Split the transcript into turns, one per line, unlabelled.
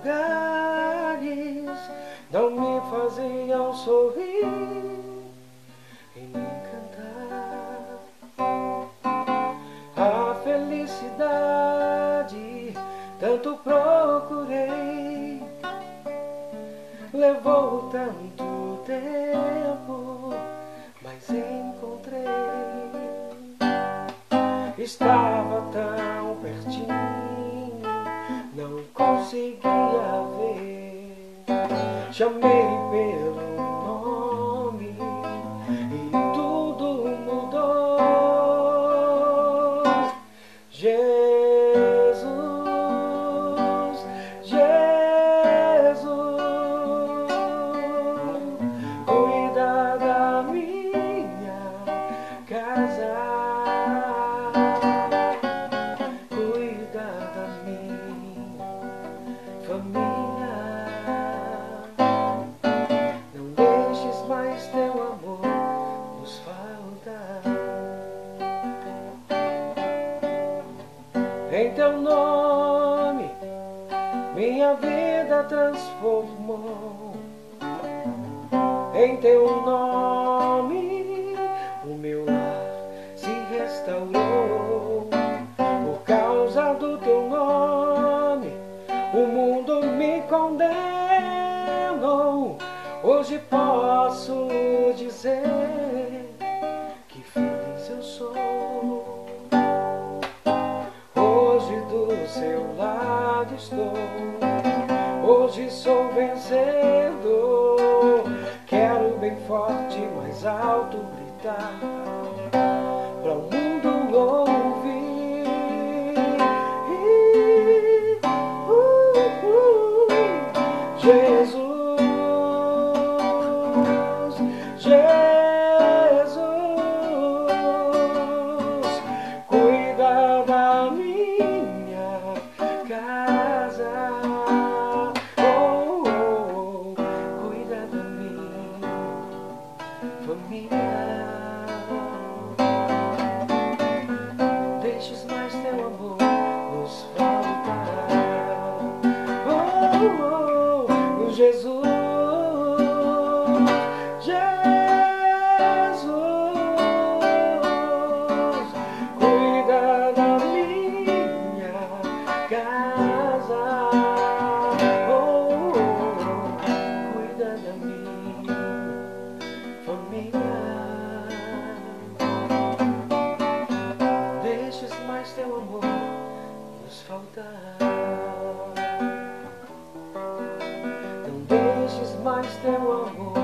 lugares não me faziam sorrir e nem cantar. A felicidade tanto procurei, levou tanto tempo, mas encontrei. Estava tão pertinho, não conseguia ver. Chamei pelo nome e tudo mudou. Jesus, Jesus, cuida da minha casa, cuida da minha família. Não deixes mais teu amor nos faltar. Em teu nome minha vida transformou. Em teu nome o meu lar se restaurou. Por causa do teu nome o mundo me condenou. Hoje posso dizer que feliz eu sou. Hoje do seu lado estou. Hoje sou vencedor. Quero bem forte, mais alto gritar, para o mundo ouvir. Jesus, Jesus, cuida da minha casa. Cuida da minha família. Deixes mais teu amor nos faltar. Jesus, Jesus, cuida da minha casa. Cuida da minha família. Deixes mais teu amor nos faltar. Não deixes mais teu amor